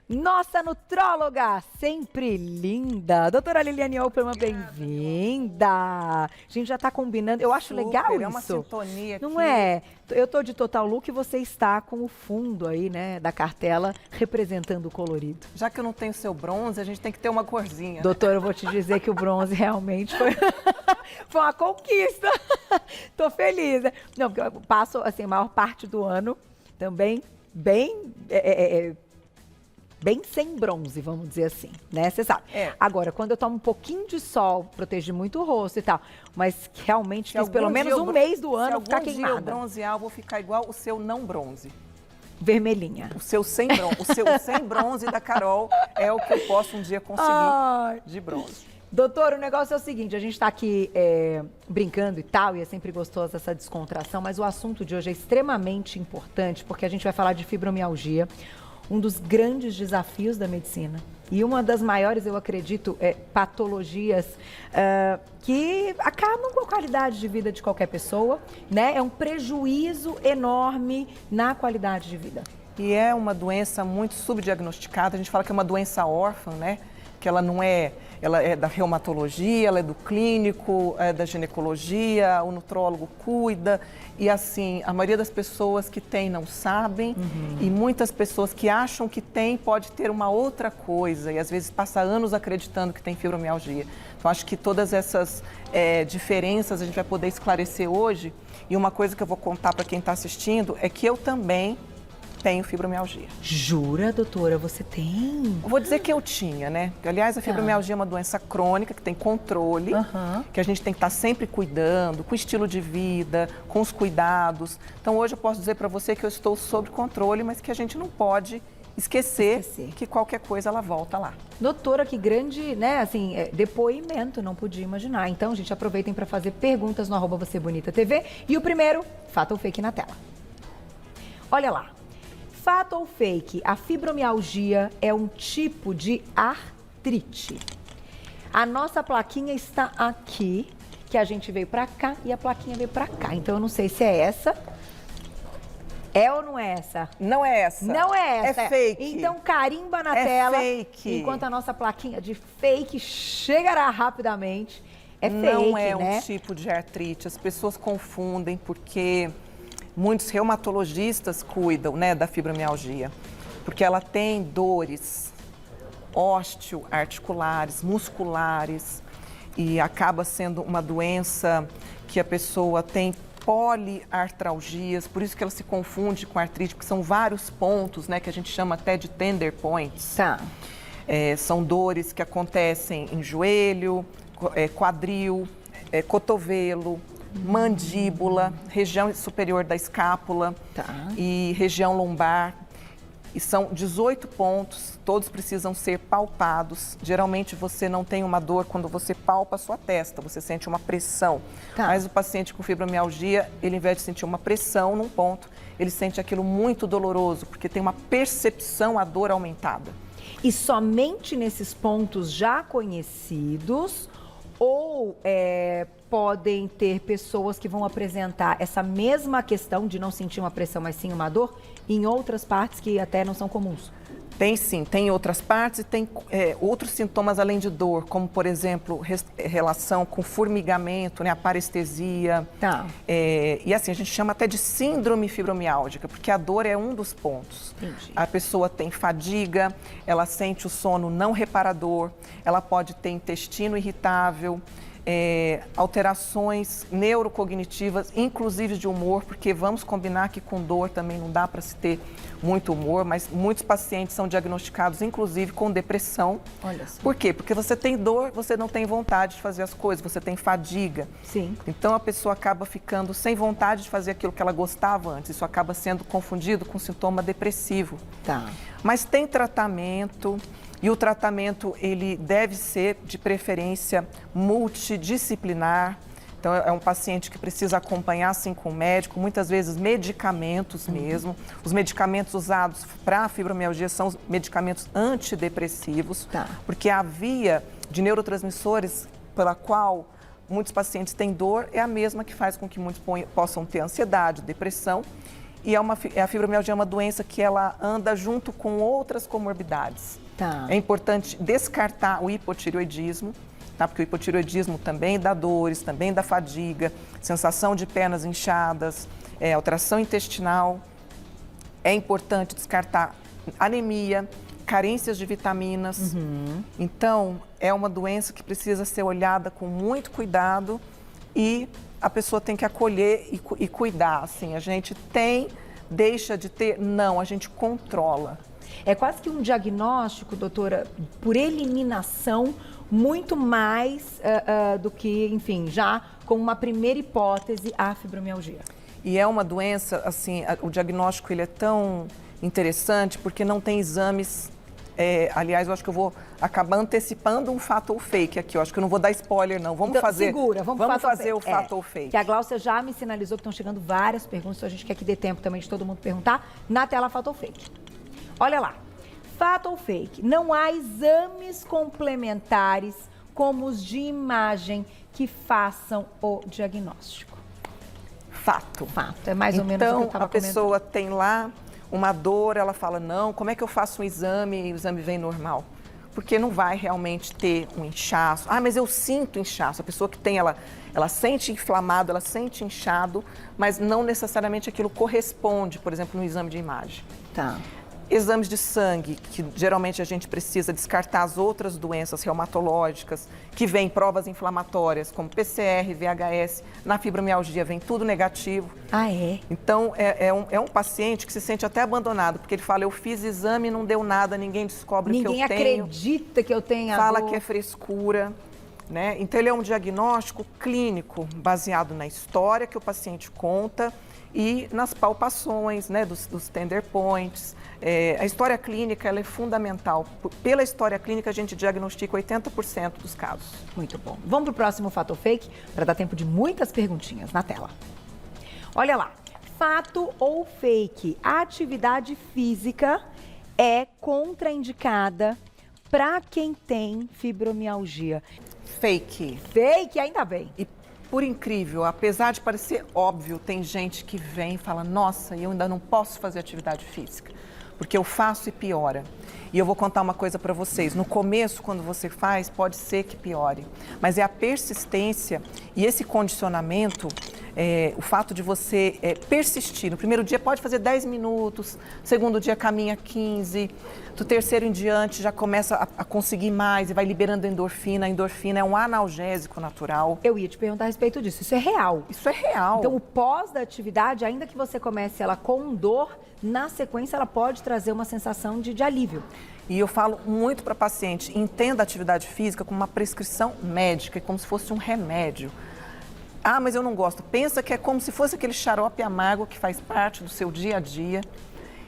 Nossa nutróloga, sempre linda. Doutora Liliane Opperman, bem-vinda. A gente já tá combinando. Eu acho legal isso. É uma sintonia não aqui. é? Eu tô de total look e você está com o fundo aí, né, da cartela, representando o colorido. Já que eu não tenho seu bronze, a gente tem que ter uma corzinha. Doutora, eu vou te dizer que o bronze realmente foi, foi uma conquista. Tô feliz, né? Não, porque eu passo, assim, a maior parte do ano também bem sem bronze, vamos dizer assim, né? Você sabe. Agora, quando eu tomo um pouquinho de sol, protege muito o rosto e tal, mas realmente quis pelo menos um mês do ano ficar queimada. Se algum dia eu bronzear, eu vou ficar igual o seu não bronze. Vermelhinha. O seu sem bronze. O seu sem bronze da Carol é o que eu posso um dia conseguir de bronze. Doutor, o negócio é o seguinte, a gente está aqui brincando e tal, e é sempre gostosa essa descontração, mas o assunto de hoje é extremamente importante, porque a gente vai falar de fibromialgia, um dos grandes desafios da medicina. E uma das maiores, eu acredito, patologias que acabam com a qualidade de vida de qualquer pessoa, né? É um prejuízo enorme na qualidade de vida. E é uma doença muito subdiagnosticada, a gente fala que é uma doença órfã, né? Que ela não é, ela é da reumatologia, ela é do clínico, é da ginecologia, o nutrólogo cuida. E assim, a maioria das pessoas que tem não sabem e muitas pessoas que acham que tem pode ter uma outra coisa e às vezes passa anos acreditando que tem fibromialgia. Então acho que todas essas diferenças a gente vai poder esclarecer hoje. E uma coisa que eu vou contar para quem está assistindo é que eu também tenho fibromialgia. Jura, doutora? Você tem? Vou dizer que eu tinha, né? Aliás, a fibromialgia é uma doença crônica que tem controle, que a gente tem que estar sempre cuidando, com o estilo de vida, com os cuidados. Então, hoje eu posso dizer para você que eu estou sob controle, mas que a gente não pode esquecer que qualquer coisa ela volta lá. Doutora, que grande, né, assim, depoimento, não podia imaginar. Então, gente, aproveitem para fazer perguntas no @VocêBonitaTV. E o primeiro, fato ou fake na tela. Olha lá. Fato ou fake, a fibromialgia é um tipo de artrite. A nossa plaquinha está aqui, que a gente veio para cá e a plaquinha veio para cá. Então eu não sei se é essa. É ou não é essa? Não é essa. Não é essa. É fake. Então carimba na tela. É fake. Enquanto a nossa plaquinha de fake chegará rapidamente. É fake, não é né? um tipo de artrite. As pessoas confundem porque muitos reumatologistas cuidam, né, da fibromialgia, porque ela tem dores osteoarticulares, musculares, e acaba sendo uma doença que a pessoa tem poliartralgias, por isso que ela se confunde com artrite, porque são vários pontos, né, que a gente chama até de tender points. Tá. São dores que acontecem em joelho, quadril, cotovelo, mandíbula, região superior da escápula e região lombar. E são 18 pontos, todos precisam ser palpados. Geralmente você não tem uma dor quando você palpa a sua testa, você sente uma pressão. Mas o paciente com fibromialgia, ele ao invés de sentir uma pressão num ponto, ele sente aquilo muito doloroso, porque tem uma percepção à dor aumentada. E somente nesses pontos já conhecidos ou podem ter pessoas que vão apresentar essa mesma questão de não sentir uma pressão, mas sim uma dor, em outras partes que até não são comuns? Tem sim, tem outras partes e tem outros sintomas além de dor, como por exemplo, relação com formigamento, né, a parestesia. E assim, a gente chama até de síndrome fibromiálgica, porque a dor é um dos pontos. Entendi. A pessoa tem fadiga, ela sente o sono não reparador, ela pode ter intestino irritável, alterações neurocognitivas, inclusive de humor, porque vamos combinar que com dor também não dá para se ter muito humor, mas muitos pacientes são diagnosticados, inclusive, com depressão. Olha só. Por quê? Porque você tem dor, você não tem vontade de fazer as coisas, você tem fadiga. Sim. Então, a pessoa acaba ficando sem vontade de fazer aquilo que ela gostava antes. Isso acaba sendo confundido com sintoma depressivo. Mas tem tratamento. E o tratamento, ele deve ser, de preferência, multidisciplinar. Então, é um paciente que precisa acompanhar, assim, com o médico, muitas vezes medicamentos mesmo. Os medicamentos usados para a fibromialgia são os medicamentos antidepressivos, porque a via de neurotransmissores pela qual muitos pacientes têm dor é a mesma que faz com que muitos possam ter ansiedade, depressão. e a fibromialgia é uma doença que ela anda junto com outras comorbidades. Tá. É importante descartar o hipotireoidismo, tá? Porque o hipotireoidismo também dá dores, também dá fadiga, sensação de pernas inchadas, alteração intestinal. É importante descartar anemia, carências de vitaminas. Então, é uma doença que precisa ser olhada com muito cuidado e a pessoa tem que acolher e cuidar. Assim, a gente deixa de ter? Não, a gente controla. É quase que um diagnóstico, doutora, por eliminação, muito mais do que, enfim, já como uma primeira hipótese, a fibromialgia. E é uma doença, assim, o diagnóstico ele é tão interessante porque não tem exames. Aliás, eu acho que eu vou acabar antecipando um fato ou fake aqui. Eu acho que eu não vou dar spoiler, não. Vamos fazer. Segura, vamos fazer o fato ou fake. Que a Gláucia já me sinalizou que estão chegando várias perguntas, então a gente quer que dê tempo também de todo mundo perguntar. Na tela, fato ou fake. Olha lá. Fato ou fake? Não há exames complementares, como os de imagem, que façam o diagnóstico. Fato. Fato. É mais ou menos o que eu estava comentando. Então, a pessoa tem lá uma dor, ela fala, não, como é que eu faço um exame e o exame vem normal? Porque não vai realmente ter um inchaço. Ah, mas eu sinto inchaço. A pessoa que tem, ela sente inflamado, ela sente inchado, mas não necessariamente aquilo corresponde, por exemplo, no exame de imagem. Tá. Exames de sangue, que geralmente a gente precisa descartar as outras doenças reumatológicas, que vêm provas inflamatórias, como PCR, VHS. Na fibromialgia vem tudo negativo. Ah, é? Então, é um paciente que se sente até abandonado, porque ele fala, eu fiz exame e não deu nada, ninguém descobre o que eu tenho. Ninguém acredita que eu tenho a Fala dor. que é frescura, né? Então, ele é um diagnóstico clínico, baseado na história que o paciente conta e nas palpações, né, dos tender points. A história clínica ela é fundamental. Pela história clínica, a gente diagnostica 80% dos casos. Muito bom. Vamos para o próximo fato ou fake, para dar tempo de muitas perguntinhas na tela. Olha lá. Fato ou fake? A atividade física é contraindicada para quem tem fibromialgia. Fake. Fake, ainda bem. E por incrível, apesar de parecer óbvio, tem gente que vem e fala, nossa, eu ainda não posso fazer atividade física, porque eu faço e piora. E eu vou contar uma coisa para vocês. No começo, quando você faz, pode ser que piore. Mas é a persistência e esse condicionamento, o fato de você persistir. No primeiro dia pode fazer 10 minutos, no segundo dia caminha 15, do terceiro em diante já começa a conseguir mais e vai liberando endorfina. A endorfina é um analgésico natural. Eu ia te perguntar a respeito disso. Isso é real? Isso é real. Então, o pós da atividade, ainda que você comece ela com dor, na sequência ela pode trazer uma sensação de alívio. E eu falo muito para paciente, entenda a atividade física como uma prescrição médica, como se fosse um remédio. Ah, mas eu não gosto. Pensa que é como se fosse aquele xarope amargo que faz parte do seu dia a dia.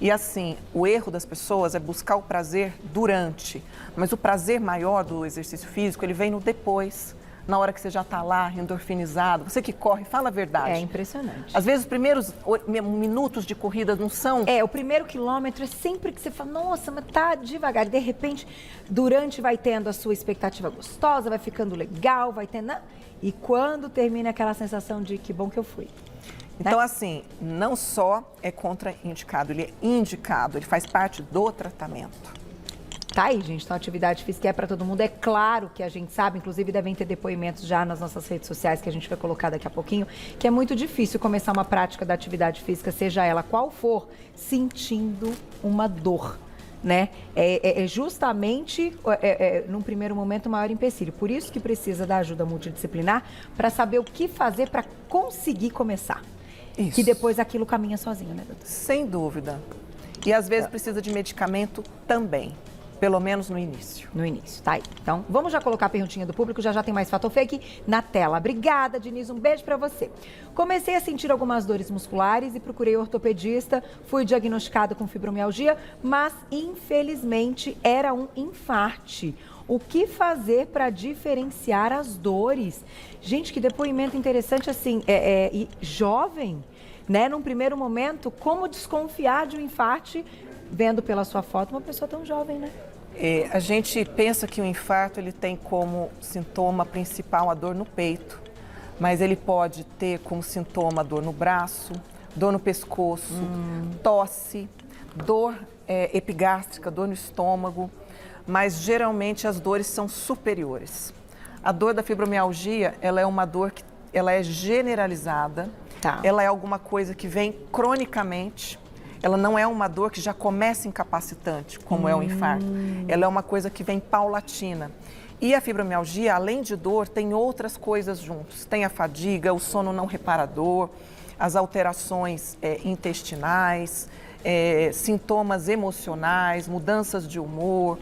E assim, o erro das pessoas é buscar o prazer durante, mas o prazer maior do exercício físico, ele vem no depois. Na hora que você já está lá, endorfinizado, você que corre, fala a verdade. É impressionante. Às vezes os primeiros minutos de corrida não são... O primeiro quilômetro é sempre que você fala, nossa, mas tá devagar. De repente, durante vai tendo a sua expectativa gostosa, vai ficando legal, vai tendo... E quando termina aquela sensação de que bom que eu fui. Então, assim, não só é contraindicado, ele é indicado, ele faz parte do tratamento. Tá aí, gente. Então, atividade física é para todo mundo. É claro que a gente sabe, inclusive devem ter depoimentos já nas nossas redes sociais, que a gente vai colocar daqui a pouquinho, que é muito difícil começar uma prática da atividade física, seja ela qual for, sentindo uma dor, né? É justamente, num primeiro momento, o maior empecilho. Por isso que precisa da ajuda multidisciplinar para saber o que fazer para conseguir começar. Isso. Que depois aquilo caminha sozinho, né, doutora? Sem dúvida. E às vezes precisa de medicamento também. Pelo menos no início. No início, tá aí. Então, vamos já colocar a perguntinha do público, já tem mais fato ou fake na tela. Obrigada, Diniz, um beijo pra você. Comecei a sentir algumas dores musculares e procurei ortopedista, fui diagnosticado com fibromialgia, mas infelizmente era um infarte. O que fazer para diferenciar as dores? Gente, que depoimento interessante, assim, e jovem, né? Num primeiro momento, como desconfiar de um infarte vendo pela sua foto uma pessoa tão jovem, né? A gente pensa que o infarto ele tem como sintoma principal a dor no peito, mas ele pode ter como sintoma a dor no braço, dor no pescoço, tosse, dor epigástrica, dor no estômago, mas geralmente as dores são superiores. A dor da fibromialgia, ela é uma dor que ela é generalizada, ela é alguma coisa que vem cronicamente, ela não é uma dor que já começa incapacitante, como é o infarto, ela é uma coisa que vem paulatina. E a fibromialgia, além de dor, tem outras coisas juntos, tem a fadiga, o sono não reparador, as alterações intestinais, sintomas emocionais, mudanças de humor,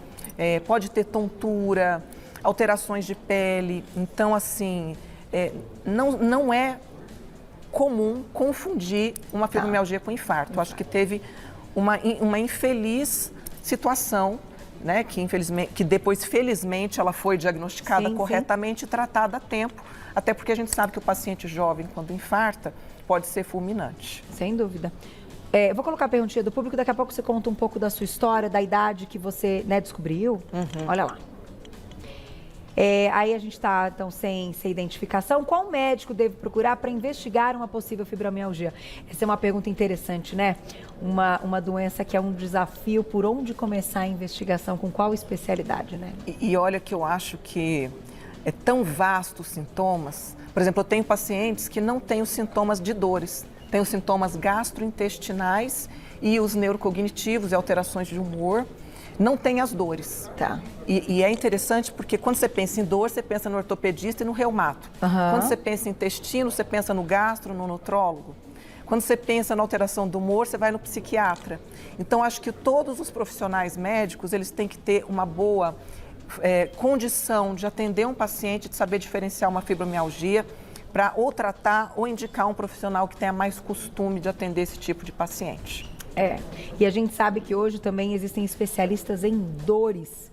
pode ter tontura, alterações de pele. Então, assim, não é comum confundir uma fibromialgia com infarto. Acho que teve uma infeliz situação, né, que depois, felizmente, ela foi diagnosticada corretamente e tratada a tempo, até porque a gente sabe que o paciente jovem, quando infarta, pode ser fulminante. Sem dúvida. Eu vou colocar a perguntinha do público, daqui a pouco você conta um pouco da sua história, da idade que você, né, descobriu. Olha lá. Aí a gente está, então, sem identificação. Qual médico deve procurar para investigar uma possível fibromialgia? Essa é uma pergunta interessante, né? Uma doença que é um desafio. Por onde começar a investigação? Com qual especialidade, né? E olha que eu acho que é tão vasto os sintomas. Por exemplo, eu tenho pacientes que não têm os sintomas de dores. Tem os sintomas gastrointestinais e os neurocognitivos e alterações de humor. Não tem as dores. E é interessante porque quando você pensa em dor, você pensa no ortopedista e no reumato. Quando você pensa em intestino, você pensa no gastro, no nutrólogo. Quando você pensa na alteração do humor, você vai no psiquiatra. Então, acho que todos os profissionais médicos, eles têm que ter uma boa condição de atender um paciente, de saber diferenciar uma fibromialgia, para ou tratar ou indicar um profissional que tenha mais costume de atender esse tipo de paciente. E a gente sabe que hoje também existem especialistas em dores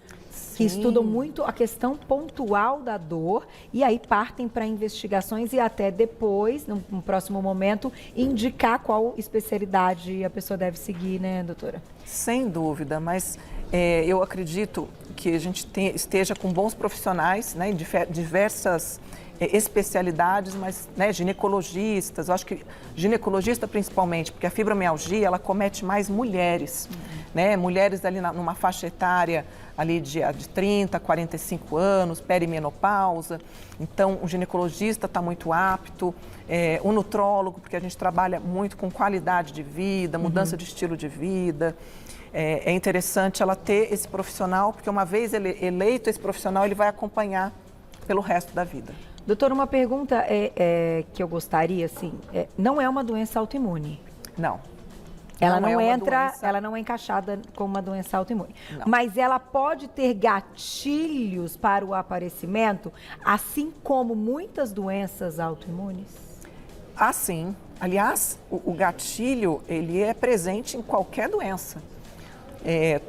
que estudam muito a questão pontual da dor e aí partem para investigações e até depois, no próximo momento, indicar qual especialidade a pessoa deve seguir, né, doutora? Sem dúvida, mas eu acredito que a gente esteja com bons profissionais, né, em diversas especialidades, mas, né, ginecologistas, eu acho que ginecologista principalmente, porque a fibromialgia, ela comete mais mulheres, né, mulheres ali numa faixa etária ali de 30, 45 anos, perimenopausa, então o ginecologista está muito apto, o nutrólogo, porque a gente trabalha muito com qualidade de vida, mudança de estilo de vida. É interessante ela ter esse profissional, porque uma vez ele eleito esse profissional, ele vai acompanhar pelo resto da vida. Doutora, uma pergunta que eu gostaria, assim, não é uma doença autoimune? Não. Ela não entra, ela não é encaixada como uma doença autoimune. Não. Mas ela pode ter gatilhos para o aparecimento, assim como muitas doenças autoimunes? Ah, sim. Aliás, o gatilho, ele é presente em qualquer doença.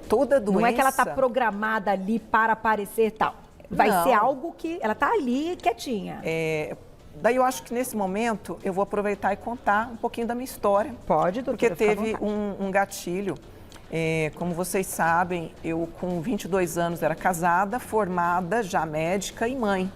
Toda doença... Não é que ela está programada ali para aparecer tal. Vai ser algo que ela está ali quietinha. Daí eu acho que nesse momento eu vou aproveitar e contar um pouquinho da minha história. Pode, doutora. Porque teve um gatilho. Como vocês sabem, eu com 22 anos era casada, formada, já médica e mãe.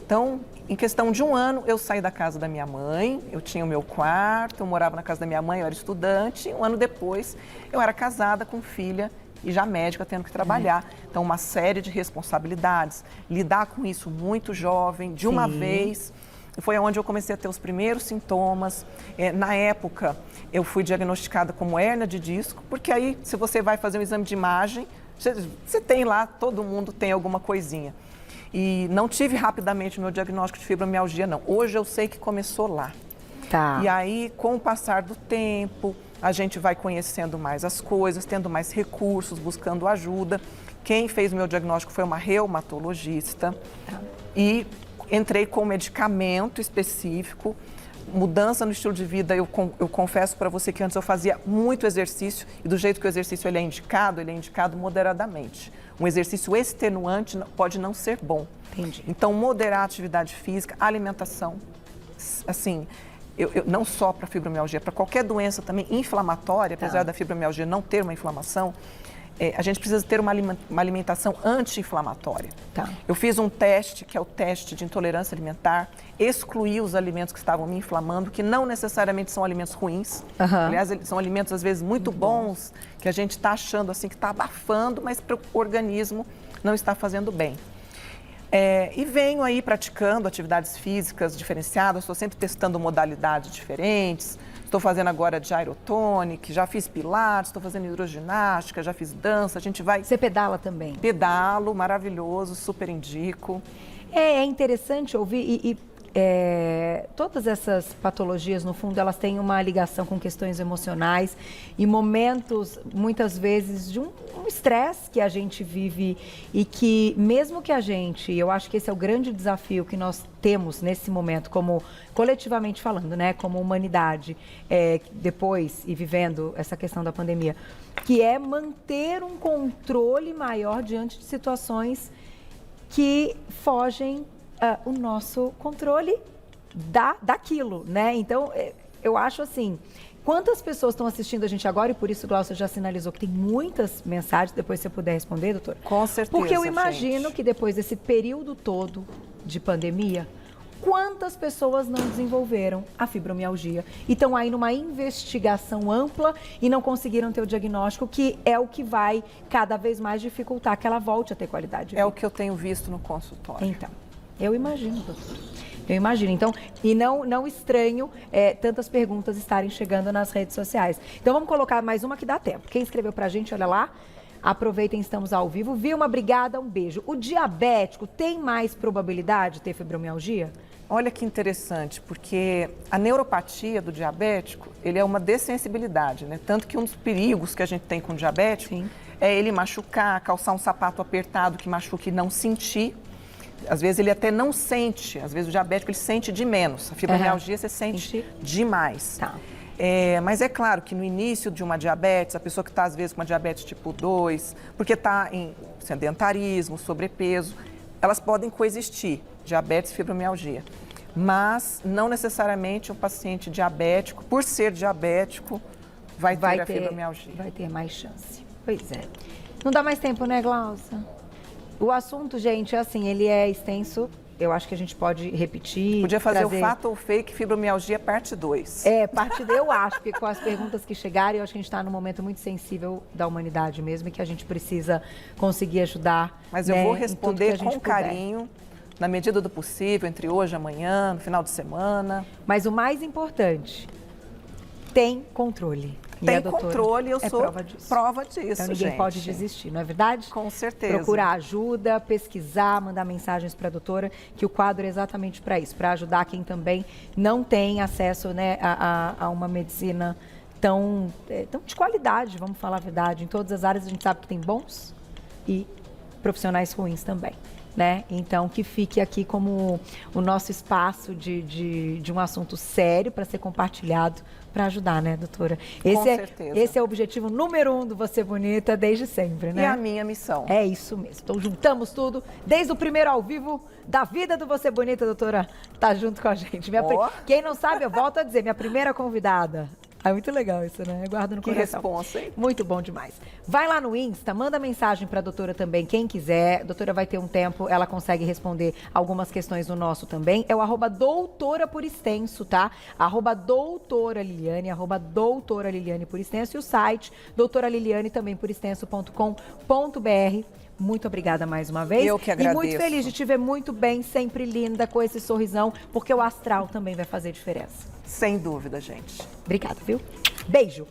Então, em questão de um ano, eu saí da casa da minha mãe, eu tinha o meu quarto, eu morava na casa da minha mãe, eu era estudante. Um ano depois, eu era casada com filha e já médica, tendo que trabalhar. Então, uma série de responsabilidades. Lidar com isso muito jovem, de uma vez. Foi onde eu comecei a ter os primeiros sintomas. Na época, eu fui diagnosticada como hérnia de disco, porque aí, se você vai fazer um exame de imagem, você tem lá, todo mundo tem alguma coisinha. E não tive rapidamente o meu diagnóstico de fibromialgia, não. Hoje eu sei que começou lá. E aí, com o passar do tempo, a gente vai conhecendo mais as coisas, tendo mais recursos, buscando ajuda. Quem fez o meu diagnóstico foi uma reumatologista. E entrei com medicamento específico, mudança no estilo de vida. Eu confesso para você que antes eu fazia muito exercício e do jeito que o exercício ele é indicado moderadamente. Um exercício extenuante pode não ser bom. Entendi. Então, moderar a atividade física, alimentação, assim... não só para fibromialgia, para qualquer doença também inflamatória, apesar da fibromialgia não ter uma inflamação, a gente precisa ter uma alimentação anti-inflamatória. Tá. Eu fiz um teste, que é o teste de intolerância alimentar, excluí os alimentos que estavam me inflamando, que não necessariamente são alimentos ruins. Aliás, são alimentos, às vezes, muito bons, que a gente está achando assim que está abafando, mas para o organismo não está fazendo bem. E venho aí praticando atividades físicas diferenciadas, estou sempre testando modalidades diferentes. Estou fazendo agora gyrotonic, já fiz pilates, estou fazendo hidroginástica, já fiz dança, a gente vai... Você pedala também? Pedalo, maravilhoso, super indico. É interessante ouvir todas essas patologias, no fundo, elas têm uma ligação com questões emocionais e momentos, muitas vezes, de um estresse que a gente vive e que, mesmo que a gente, eu acho que esse é o grande desafio que nós temos nesse momento, como coletivamente falando, né, como humanidade, depois e vivendo essa questão da pandemia, que é manter um controle maior diante de situações que fogem o nosso controle daquilo, né? Então, eu acho assim, quantas pessoas estão assistindo a gente agora, e por isso o Glaucio já sinalizou que tem muitas mensagens, depois se você puder responder, doutor. Com certeza, porque eu imagino gente, que depois desse período todo de pandemia, quantas pessoas não desenvolveram a fibromialgia e estão aí numa investigação ampla e não conseguiram ter o diagnóstico, que é o que vai cada vez mais dificultar que ela volte a ter qualidade de vida. É o que eu tenho visto no consultório. Então, eu imagino, doutor. Eu imagino. Então, e não estranho tantas perguntas estarem chegando nas redes sociais. Então, vamos colocar mais uma que dá tempo. Quem escreveu pra gente, olha lá. Aproveitem, estamos ao vivo. Vilma, obrigada, um beijo. O diabético tem mais probabilidade de ter fibromialgia? Olha que interessante, porque a neuropatia do diabético, ele é uma dessensibilidade, né? Tanto que um dos perigos que a gente tem com o diabético é ele machucar, calçar um sapato apertado que machuque e não sentir. Às vezes ele até não sente, às vezes o diabético ele sente de menos. A fibromialgia você sente demais. Tá. Mas é claro que no início de uma diabetes, a pessoa que está às vezes com uma diabetes tipo 2, porque está em sedentarismo, sobrepeso, elas podem coexistir, diabetes e fibromialgia. Mas não necessariamente um paciente diabético, por ser diabético, vai ter a fibromialgia. Vai ter mais chance. Pois é. Não dá mais tempo, né, Glaucia? O assunto, gente, assim, ele é extenso. Eu acho que a gente pode repetir. Podia fazer o fato ou fake fibromialgia parte 2. Parte 2 eu acho, porque com as perguntas que chegarem, eu acho que a gente está num momento muito sensível da humanidade mesmo e que a gente precisa conseguir ajudar. Mas eu vou responder com carinho, na medida do possível, entre hoje e amanhã, no final de semana. Mas o mais importante, tem controle. Tem controle, eu sou prova disso, então ninguém pode desistir, não é verdade? Com certeza. Procurar ajuda, pesquisar, mandar mensagens para a doutora, que o quadro é exatamente para isso, para ajudar quem também não tem acesso, né, a uma medicina tão de qualidade, vamos falar a verdade. Em todas as áreas a gente sabe que tem bons e profissionais ruins também, né? Então, que fique aqui como o nosso espaço de um assunto sério para ser compartilhado, para ajudar, né, doutora? Com certeza. Esse é o objetivo número 1 do Você Bonita desde sempre, né? E a minha missão. É isso mesmo. Então, juntamos tudo, desde o primeiro ao vivo da vida do Você Bonita, doutora, tá junto com a gente. Quem não sabe, eu volto a dizer, minha primeira convidada. É muito legal isso, né? Eu guardo no coração. Que responsa, hein? Muito bom demais. Vai lá no Insta, manda mensagem para a doutora também, quem quiser. A doutora vai ter um tempo, ela consegue responder algumas questões no nosso também. É o @doutora por extenso, tá? @doutora Liliane, @doutora Liliane por extenso. E o site, doutoraliliane também por extenso.com.br. Muito obrigada mais uma vez. Eu que agradeço. E muito feliz de te ver muito bem, sempre linda, com esse sorrisão, porque o astral também vai fazer diferença. Sem dúvida, gente. Obrigada, viu? Beijo.